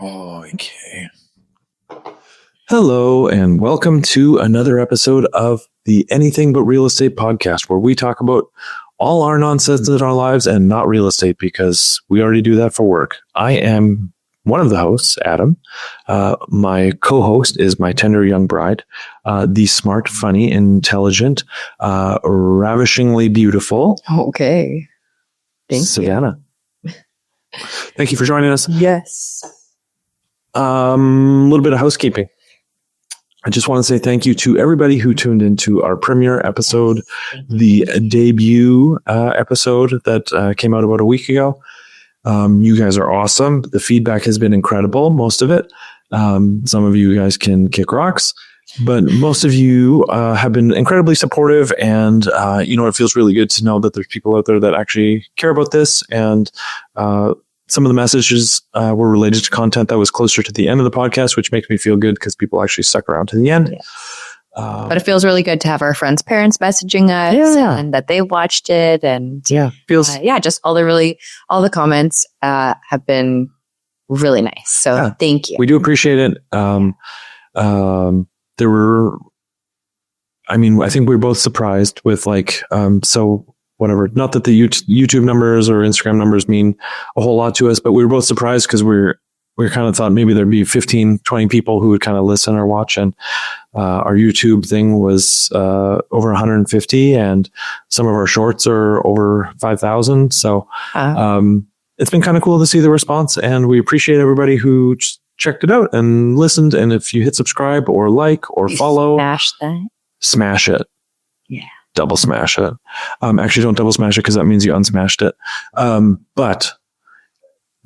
Oh, okay. Hello, and welcome to another episode of the Anything But Real Estate podcast, where we talk about all our nonsense in our lives and not real estate because we already do that for work. I am one of the hosts, Adam. My co-host is my tender young bride, the smart, funny, intelligent, ravishingly beautiful. Okay. Thank Savanna. Thank you for joining us. Yes. A little bit of housekeeping. I just want to say thank you to everybody who tuned into our premiere episode, the debut episode that came out about a week ago. You guys are awesome. The feedback has been incredible, most of it. Some of you guys can kick rocks, but most of you have been incredibly supportive. And, it feels really good to know that there's people out there that actually care about this. And some of the messages were related to content that was closer to the end of the podcast, which makes me feel good because people actually stuck around to the end. Yes. But it feels really good to have our friends' parents messaging us and that they watched it. And feels just all the comments have been really nice. So thank you. We do appreciate it. I think we were both surprised with whatever. Not that the YouTube numbers or Instagram numbers mean a whole lot to us, but we were both surprised because we kind of thought maybe there'd be 15, 20 people who would kind of listen or watch. And our YouTube thing was over 150, and some of our shorts are over 5,000. So it's been kind of cool to see the response, and we appreciate everybody who checked it out and listened. And if you hit subscribe or like or follow, smash it. Yeah. Double smash it. Actually, don't double smash it because that means you unsmashed it. But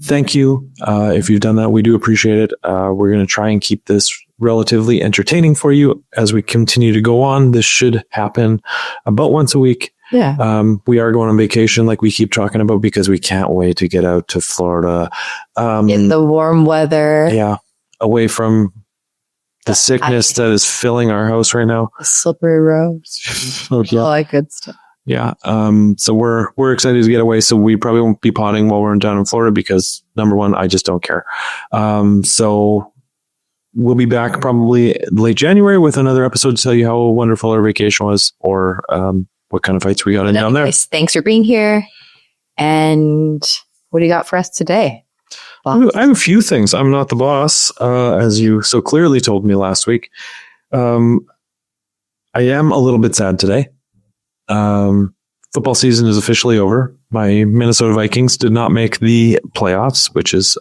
thank you if you've done that. We do appreciate it. We're going to try and keep this relatively entertaining for you as we continue to go on. This should happen about once a week. Yeah. We are going on vacation like we keep talking about because we can't wait to get out to Florida. In the warm weather. Yeah. Away from the sickness that is filling our house right now. The slippery roads. All that good stuff. Yeah. So we're excited to get away. So we probably won't be potting while we're down in Florida because number one, I just don't care. So we'll be back probably late January with another episode to tell you how wonderful our vacation was or what kind of fights we got in down there. Thanks for being here. And what do you got for us today? I have a few things. I'm not the boss, as you so clearly told me last week. I am a little bit sad today. Football season is officially over. My Minnesota Vikings did not make the playoffs, which is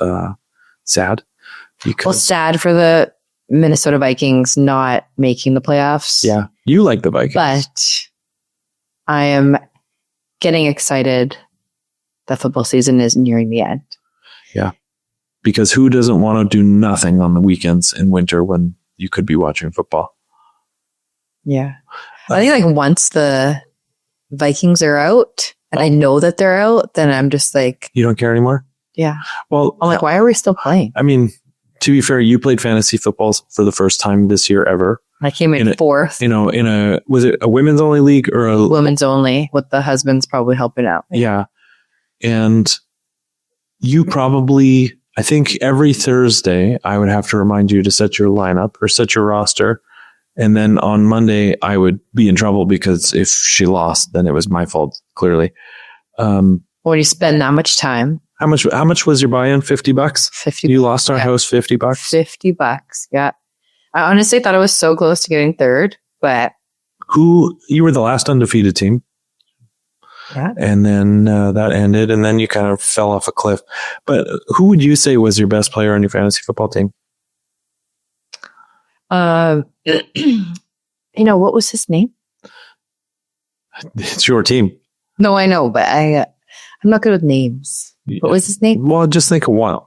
sad. Sad for the Minnesota Vikings not making the playoffs. Yeah, you like the Vikings. But I am getting excited that football season is nearing the end. Yeah. Because who doesn't want to do nothing on the weekends in winter when you could be watching football? Yeah. I think once the Vikings are out and I know that they're out, then I'm just like... You don't care anymore? Yeah. Well, I'm like, why are we still playing? I mean, to be fair, you played fantasy football for the first time this year ever. I came in fourth. Was it a women's only league or a... Women's only, with the husbands probably helping out. Yeah. And you probably... I think every Thursday I would have to remind you to set your lineup or set your roster. And then on Monday I would be in trouble because if she lost, then it was my fault, clearly. When you spend that much time. How much was your buy-in? $50? 50. You lost our house $50? $50. Yeah. I honestly thought I was so close to getting third, but you were the last undefeated team. Yeah. And then that ended, and then you kind of fell off a cliff. But who would you say was your best player on your fantasy football team? What was his name? It's your team. No, I know, but I'm not good with names. What was his name? Well, just think of one.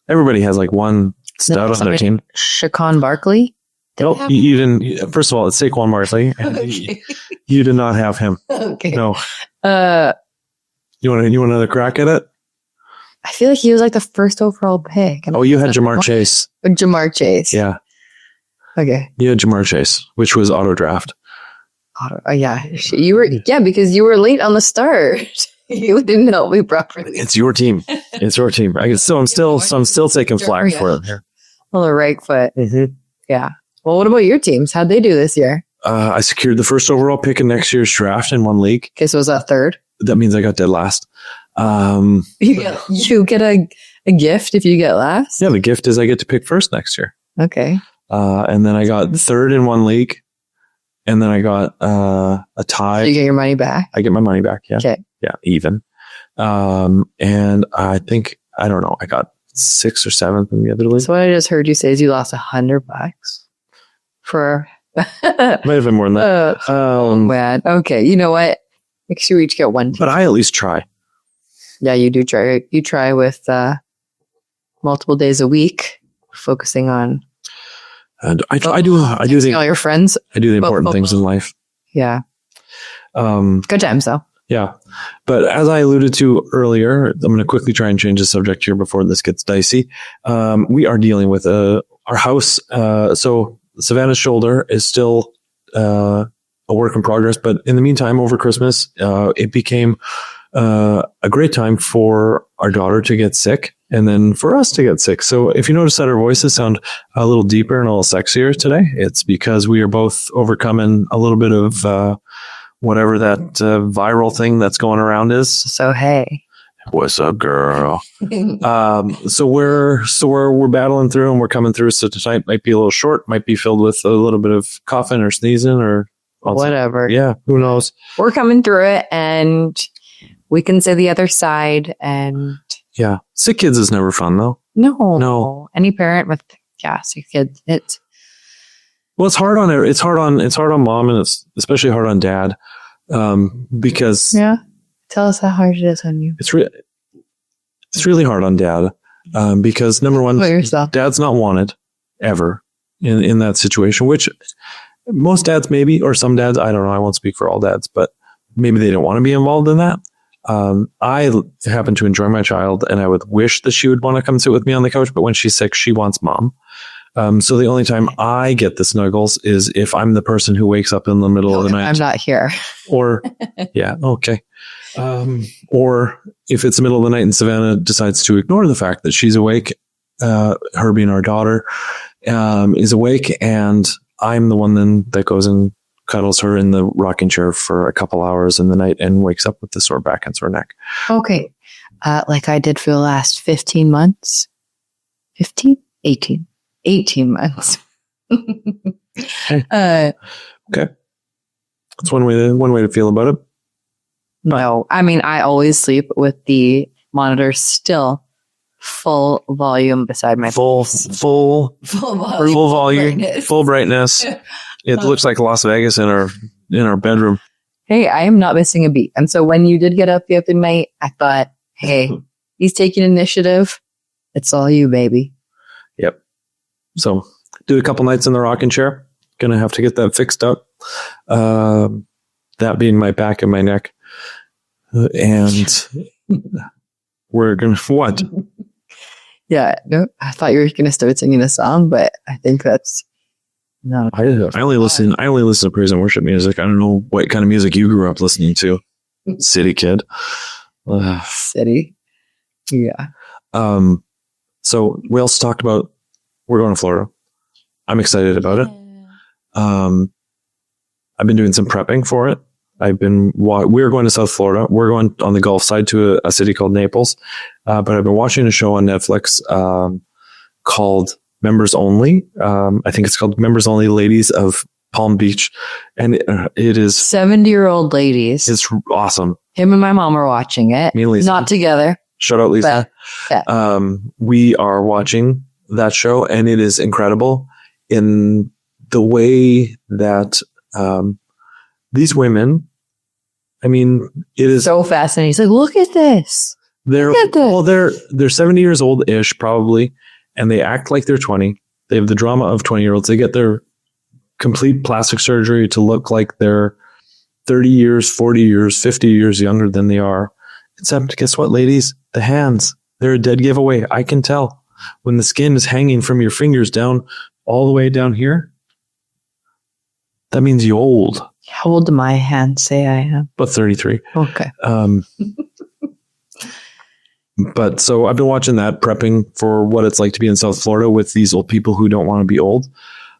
Everybody has like one stud on their team. Saquon Barkley? Nope, you didn't. First of all, it's Saquon Barkley. Okay. You did not have him. Okay. No. You want another crack at it? I feel like he was like the first overall pick. You had Jamar Chase. Jamar Chase. Yeah. Okay. You had Jamar Chase, which was auto draft. Yeah. You were, because you were late on the start. You didn't help me properly. It's your team. It's your team. I'm still taking flack for it here. Well, the right foot. Mm-hmm. Yeah. Well, what about your teams? How'd they do this year? I secured the first overall pick in next year's draft in one league. Okay, so was that third? That means I got dead last. You get a gift if you get last? Yeah, the gift is I get to pick first next year. Okay. And then I got third in one league. And then I got a tie. So you get your money back? I get my money back, yeah. Okay. Yeah, even. And I think, I don't know, I got 6th or 7th in the other league. So what I just heard you say is you lost $100 for... Might have been more than that. Man. Okay, you know what? Make sure we each get one. But I at least try. Yeah, you do try. You try with multiple days a week, focusing on... And I do all your friends. I do the important things in life. Yeah. Good times though. Yeah. But as I alluded to earlier, I'm going to quickly try and change the subject here before this gets dicey. We are dealing with our house. So Savanna's shoulder is still a work in progress. But in the meantime, over Christmas, it became a great time for our daughter to get sick and then for us to get sick. So if you notice that our voices sound a little deeper and a little sexier today, it's because we are both overcoming a little bit of whatever that viral thing that's going around is. So, hey. What's up, girl? So we're battling through and we're coming through. So tonight might be a little short, might be filled with a little bit of coughing or sneezing or whatever. Yeah, who knows? We're coming through it and we can say the other side. And yeah, sick kids is never fun though. No. Any parent with sick kids, well, it's hard on mom and it's especially hard on dad because tell us how hard it is on you. It's really hard on dad because number one, dad's not wanted ever in that situation, which most dads maybe, or some dads, I don't know, I won't speak for all dads, but maybe they don't want to be involved in that. I happen to enjoy my child and I would wish that she would want to come sit with me on the couch, but when she's sick, she wants mom. So the only time I get the snuggles is if I'm the person who wakes up in the middle of the night. I'm not here. Or, yeah, okay. Or if it's the middle of the night and Savanna decides to ignore the fact that she's awake, her being our daughter, is awake, and I'm the one then that goes and cuddles her in the rocking chair for a couple hours in the night and wakes up with the sore back and sore neck. Okay. Like I did for the last 15 months. 15? 18. 18 months. Okay. That's one way to feel about it. No, I mean, I always sleep with the monitor still full volume beside my full volume, full brightness. It looks like Las Vegas in our bedroom. Hey, I am not missing a beat. And so when you did get up the other night, I thought, hey, he's taking initiative. It's all you, baby. Yep. So do a couple nights in the rocking chair. Gonna have to get that fixed up. That being my back and my neck. And we're gonna what? Yeah, no, I thought you were gonna start singing a song, but I think that's no. I only listen to praise and worship music. I don't know what kind of music you grew up listening to. City kid. City. Yeah. So we also talked about we're going to Florida. I'm excited about it. I've been doing some prepping for it. We're going to South Florida. We're going on the Gulf side to a city called Naples. But I've been watching a show on Netflix called Members Only. I think it's called Members Only Ladies of Palm Beach. And it is 70-year-old ladies. It's awesome. Him and my mom are watching it. Me and Lisa. Not together. Shout out, Lisa. We are watching that show, and it is incredible in the way that these women, I mean, it is so fascinating. He's like, look at this. They're 70 years old ish, probably, and they act like they're 20. They have the drama of 20-year-olds. They get their complete plastic surgery to look like they're 30 years, 40 years, 50 years younger than they are. Except, guess what, ladies? The hands, they're a dead giveaway. I can tell. When the skin is hanging from your fingers down all the way down here, that means you're old. How old do my hands say I am? About 33. Okay. But so I've been watching that, prepping for what it's like to be in South Florida with these old people who don't want to be old.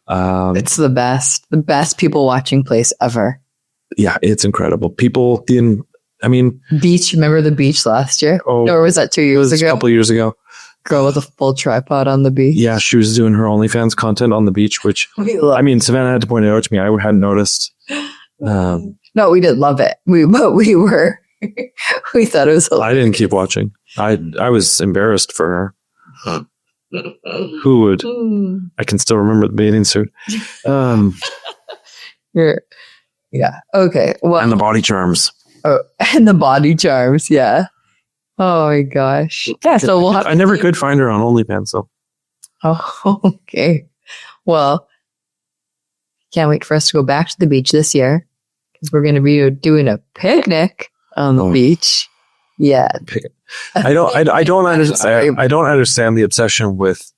It's the best people watching place ever. Yeah, it's incredible. People Beach. Remember the beach last year? Oh, Or was that 2 years ago? A couple years ago. Girl with a full tripod on the beach. Yeah, she was doing her OnlyFans content on the beach, which Savannah had to point it out to me. I hadn't noticed. No, we did love it. We were. We thought it was hilarious. I didn't keep watching. I was embarrassed for her. Who would? I can still remember the bathing suit. Yeah. Okay. Well, and the body charms. Oh, and the body charms. Yeah. Oh my gosh. Yeah. So we'll have. I never could find her on OnlyFans. So. Oh, okay. Well, can't wait for us to go back to the beach this year because we're going to be doing a picnic on the beach. Yeah. I don't understand the obsession with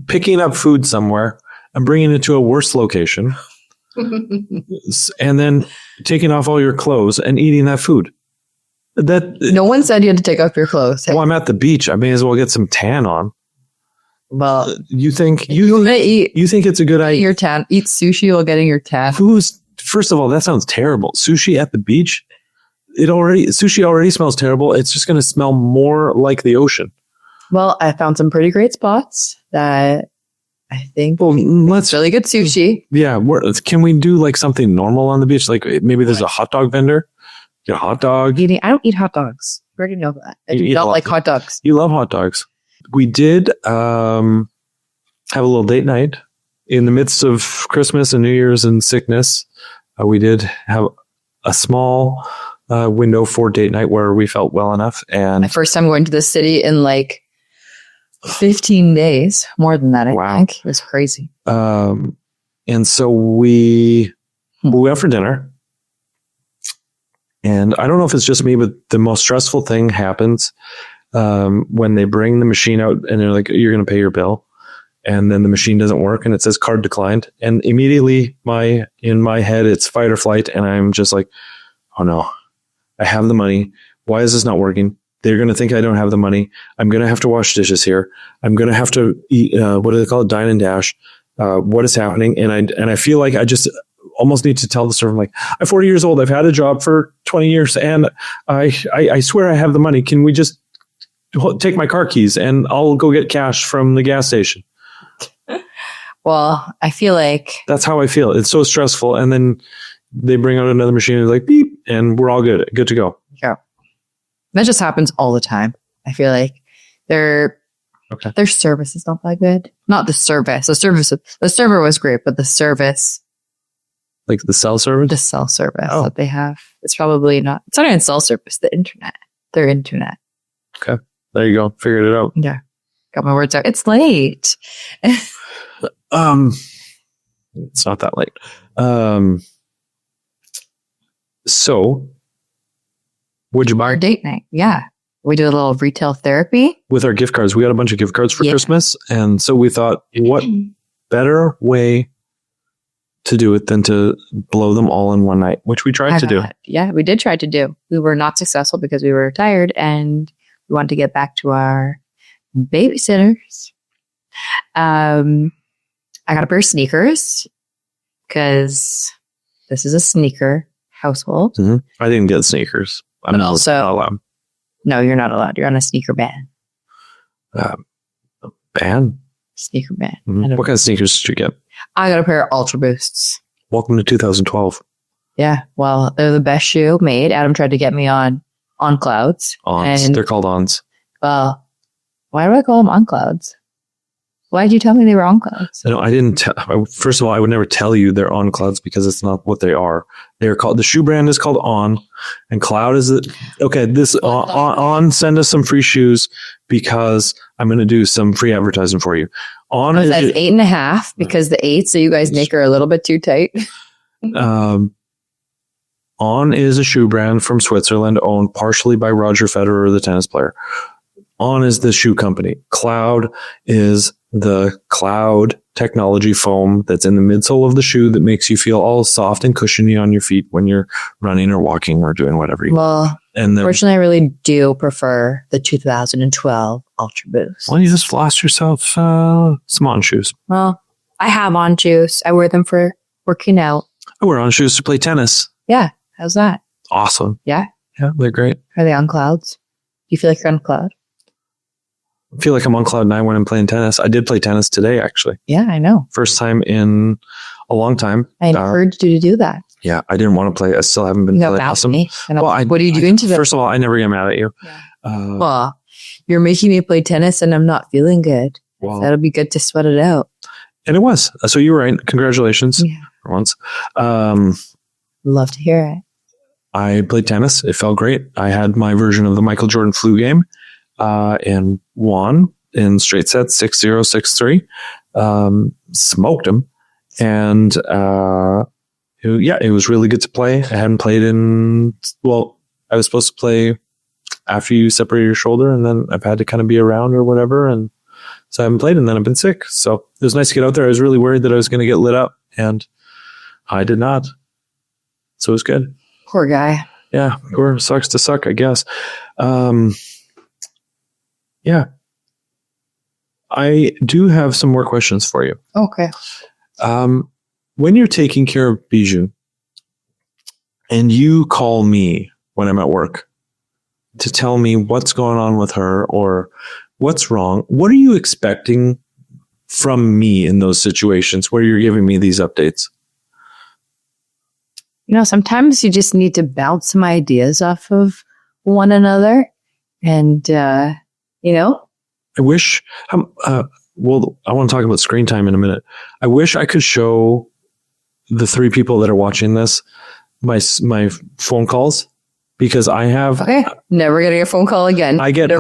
picking up food somewhere and bringing it to a worse location and then taking off all your clothes and eating that food. That no one said you had to take off your clothes. Well, I'm at the beach. I may as well get some tan on. Well, you think it's a good idea? Your tan, eat sushi while getting your tan. First of all, that sounds terrible. Sushi at the beach. Sushi already smells terrible. It's just going to smell more like the ocean. Well, I found some pretty great spots that I think let's really good sushi. Yeah, can we do like something normal on the beach? Like maybe there's a hot dog vendor. Get a hot dog. I don't eat hot dogs. We already know that. I do not like hot dogs. You love hot dogs. We did have a little date night in the midst of Christmas and New Year's and sickness. We did have a small window for date night where we felt well enough. And my first time going to the city in like 15 days, more than that, I think. It was crazy. And so we went for dinner. And I don't know if it's just me, but the most stressful thing happens when they bring the machine out and they're like, you're going to pay your bill. And then the machine doesn't work and it says card declined. And immediately in my head, it's fight or flight. And I'm just like, oh no, I have the money. Why is this not working? They're going to think I don't have the money. I'm going to have to wash dishes here. I'm going to have to eat, what do they call it? Dine and dash. What is happening? And I feel like I just almost need to tell the server, like, I'm 40 years old. I've had a job for 20 years and I swear I have the money. Can we just take my car keys and I'll go get cash from the gas station? Well, I feel like that's how I feel. It's so stressful. And then they bring out another machine and like beep and we're all good to go. Yeah. That just happens all the time. I feel like their service is not that good. Not the service. The server was great, but the service. Like the cell service? The cell service that they have. It's probably not. It's not even cell service. The internet. Their internet. Okay. There you go. Figured it out. Yeah. Got my words out. It's late. It's not that late. So, what'd you buy? Our date night. Yeah. We did a little retail therapy. With our gift cards. We got a bunch of gift cards for Christmas. And so we thought, what better way to do it than to blow them all in one night, which we tried to do. Yeah, we did try to do. We were not successful because we were tired and we wanted to get back to our babysitters. I got a pair of sneakers because this is a sneaker household. Mm-hmm. I didn't get sneakers. I'm not allowed. No, you're not allowed. You're on a sneaker ban. Ban? Sneaker ban. Mm-hmm. What kind of sneakers did you get? I got a pair of Ultra Boosts. Welcome to 2012. Yeah, well, they're the best shoe made. Adam tried to get me on Clouds. They're called Ons. Well, why do I call them On Clouds? Why did you tell me they were On Clouds? No, I didn't. First of all, I would never tell you they're On Clouds because it's not what they are. They're called, the shoe brand is called On, and Cloud is this On. Send us some free shoes because I'm going to do some free advertising for you. On it says 8.5 because the 8s that you guys make are a little bit too tight. On is a shoe brand from Switzerland owned partially by Roger Federer, the tennis player. On is the shoe company. Cloud is the cloud technology foam that's in the midsole of the shoe that makes you feel all soft and cushiony on your feet when you're running or walking or doing whatever. Well, And then, Fortunately, I really do prefer the 2012 Ultra Boost. well, you just lost yourself some on shoes. Well, I have on shoes. I wear them for working out. I wear on shoes to play tennis. Yeah. How's that? Awesome. Yeah. Yeah, they're great. Are they on clouds? Do you feel like you're on a cloud? I feel like I'm on cloud 9 when I'm playing tennis. I did play tennis today, actually. Yeah, I know. First time in a long time. I encouraged you to do that. Yeah, I didn't want to play. I still haven't been You got playing. mad at Awesome. me. And Well, what are you doing today? First of all, I never get mad at you. Yeah. Uh, You're making me play tennis and I'm not feeling good. well, That'll be good to sweat it out. and it was. So you were right. Congratulations Yeah. for once. Love to hear it. I played tennis. It felt great. I had my version of the Michael Jordan flu game and won in straight sets 6-0, 6-3. Smoked him. And it was really good to play. I hadn't played I was supposed to play after you separate your shoulder, and then I've had to kind of be around or whatever. And so I haven't played, and then I've been sick. So it was nice to get out there. I was really worried that I was going to get lit up, and I did not. So it was good. Poor guy. Yeah, or sucks to suck, I guess. Yeah. I do have some more questions for you. Okay. When you're taking care of Bijou and you call me when I'm at work to tell me what's going on with her or what's wrong, what are you expecting from me in those situations where you're giving me these updates? Sometimes you just need to bounce some ideas off of one another. And, I wish, I want to talk about screen time in a minute. I wish I could show the 3 people that are watching this my phone calls, because I have never getting a phone call again. I get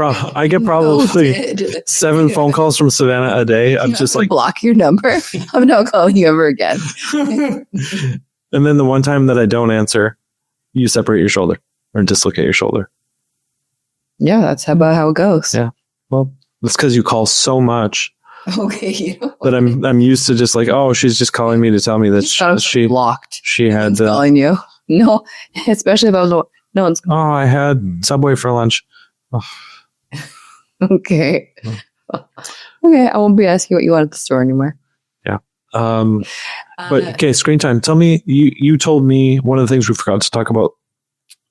probably 7 phone calls from Savanna a day. I'm just like, block your number. I'm not calling you ever again. And then the one time that I don't answer, you separate your shoulder or dislocate your shoulder. Yeah, that's about how it goes. Yeah. Well, it's because you call so much. Okay. That I'm used to just like, oh, she's just calling me to tell me that she blocked. She had calling you. No, especially if I was no one's. Oh, I had Subway for lunch. Oh. Okay. Okay, I won't be asking what you want at the store anymore. Yeah. But okay, screen time. Tell me, you told me one of the things we forgot to talk about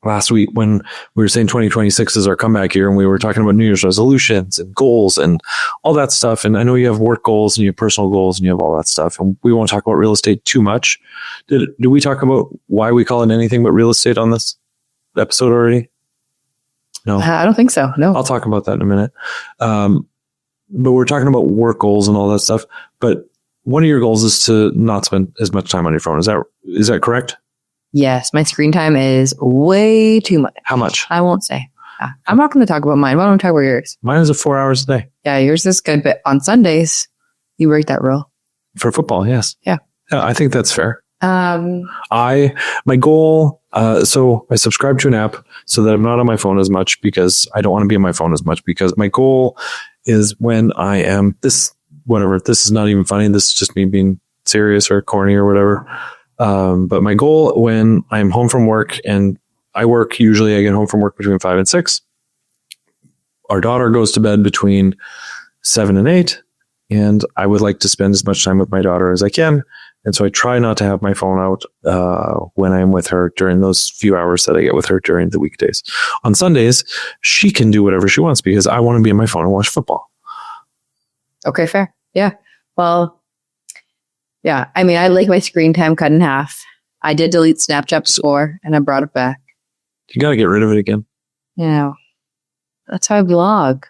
last week when we were saying 2026 is our comeback year, and we were talking about New Year's resolutions and goals and all that stuff. And I know you have work goals and you have personal goals and you have all that stuff. And we won't talk about real estate too much. Did we talk about why we call it anything but real estate on this episode already? No, I don't think so. No, I'll talk about that in a minute. But we're talking about work goals and all that stuff. But one of your goals is to not spend as much time on your phone. Is that correct? Yes, my screen time is way too much. How much? I won't say. I'm not going to talk about mine. Why don't we talk about yours? Mine is 4 hours a day. Yeah, yours is good. But on Sundays, you break that rule. For football, yes. Yeah. I think that's fair. My goal, so I subscribe to an app so that I'm not on my phone as much, because I don't want to be on my phone as much, because my goal is when I am this is not even funny. This is just me being serious or corny or whatever. But my goal when I'm home from work, and I get home from work between 5 and 6. Our daughter goes to bed between 7 and 8. And I would like to spend as much time with my daughter as I can. And so I try not to have my phone out when I'm with her during those few hours that I get with her during the weekdays. On Sundays, she can do whatever she wants because I want to be on my phone and watch football. Okay, fair. Yeah. Well, yeah. I mean, I like my screen time cut in half. I did delete Snapchat before and I brought it back. You got to get rid of it again. Yeah. That's how I vlog.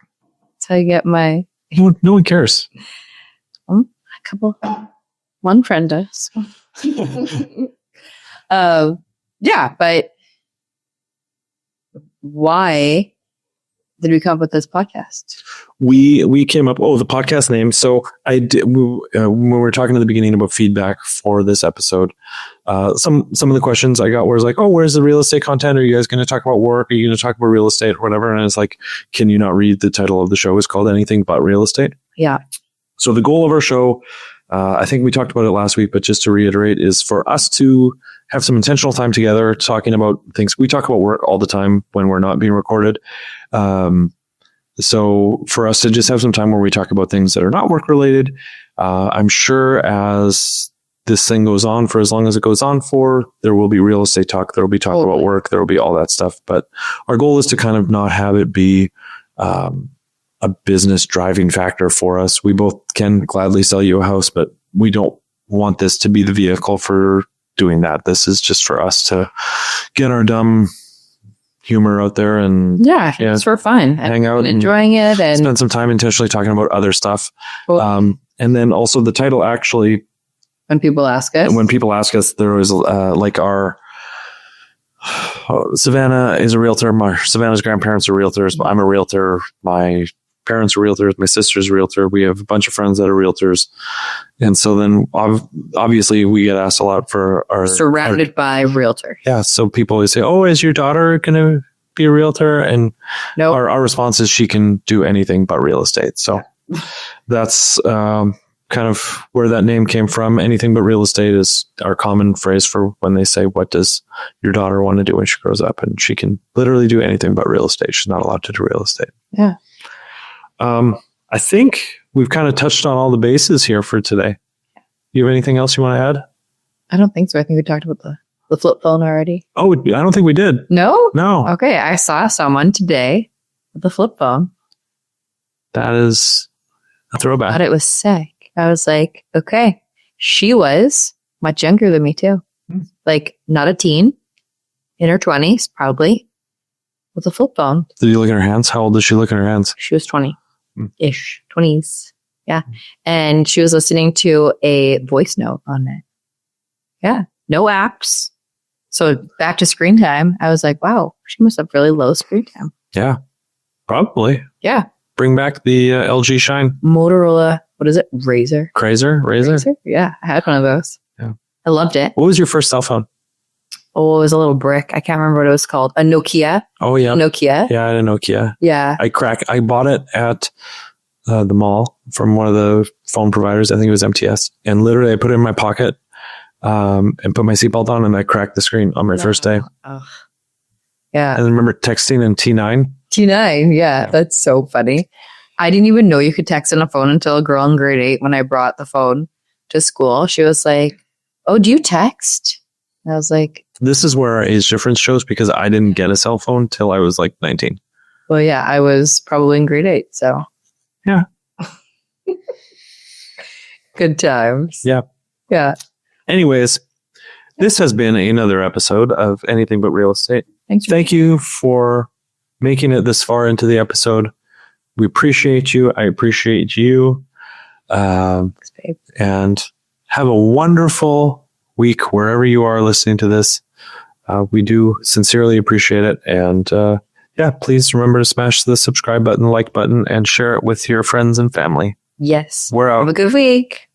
That's how I get my... No one cares. One friend does. Yeah, but why did we come up with this podcast? We came up. The podcast name. So I did. When we were talking at the beginning about feedback for this episode, some of the questions I got was like, "Oh, where's the real estate content? Are you guys going to talk about work? Are you going to talk about real estate or whatever?" And it's like, can you not read the title of the show? Is called Anything But Real Estate. Yeah. So the goal of our show, I think we talked about it last week, but just to reiterate, is for us to have some intentional time together talking about things. We talk about work all the time when we're not being recorded. So for us to just have some time where we talk about things that are not work related, I'm sure as this thing goes on for as long as it goes on for, there will be real estate talk. There will be talk about work. There will be all that stuff. But our goal is to kind of not have it be a business driving factor for us. We both can gladly sell you a house, but we don't want this to be the vehicle for doing that. This is just for us to get our dumb humor out there and it's for fun, hang out and enjoying it, and spend some time intentionally talking about other stuff. Cool. And then also the title, actually, when people ask us, there was like our Savanna is a realtor. Savannah's grandparents are realtors. I'm a realtor. My parents are realtors. My sister's a realtor. We have a bunch of friends that are realtors. And so then obviously we get asked a lot for our surrounded by realtors. Yeah. So people always say, oh, is your daughter going to be a realtor? And our response is she can do anything but real estate. So that's kind of where that name came from. Anything but real estate is our common phrase for when they say, what does your daughter want to do when she grows up? And she can literally do anything but real estate. She's not allowed to do real estate. Yeah. I think we've kind of touched on all the bases here for today. You have anything else you want to add? I don't think so. I think we talked about the flip phone already. Oh, I don't think we did. No? No. Okay. I saw someone today with the flip phone. That is a throwback. I thought it was sick. I was like, okay. She was much younger than me too. Like not a teen, in her 20s, probably, with a flip phone. Did you look at her hands? How old does she look at her hands? She was 20-ish, 20s. Yeah. And she was listening to a voice note on it. Yeah. No apps. So back to screen time. I was like, wow, she must have really low screen time. Yeah. Probably. Yeah. Bring back the LG Shine. Motorola. What is it? Razor. Razor? Yeah. I had one of those. Yeah. I loved it. What was your first cell phone? Oh, it was a little brick. I can't remember what it was called. A Nokia. Oh, yeah. Nokia. Yeah, I had a Nokia. Yeah. I bought it at the mall from one of the phone providers. I think it was MTS. And literally I put it in my pocket and put my seatbelt on and I cracked the screen on my first day. Oh. Yeah. I remember texting in T9. T9. Yeah. That's so funny. I didn't even know you could text on a phone until a girl in grade 8 when I brought the phone to school. She was like, oh, do you text? And I was like, this is where our age difference shows because I didn't get a cell phone till I was like 19. Well, yeah, I was probably in grade 8. So, yeah. Good times. Yeah. Yeah. Anyways, this has been another episode of Anything But Real Estate. Thank you for making it this far into the episode. We appreciate you. I appreciate you. Thanks, babe. And have a wonderful week wherever you are listening to this. We do sincerely appreciate it. And please remember to smash the subscribe button, like button, and share it with your friends and family. Yes. We're out. Have a good week.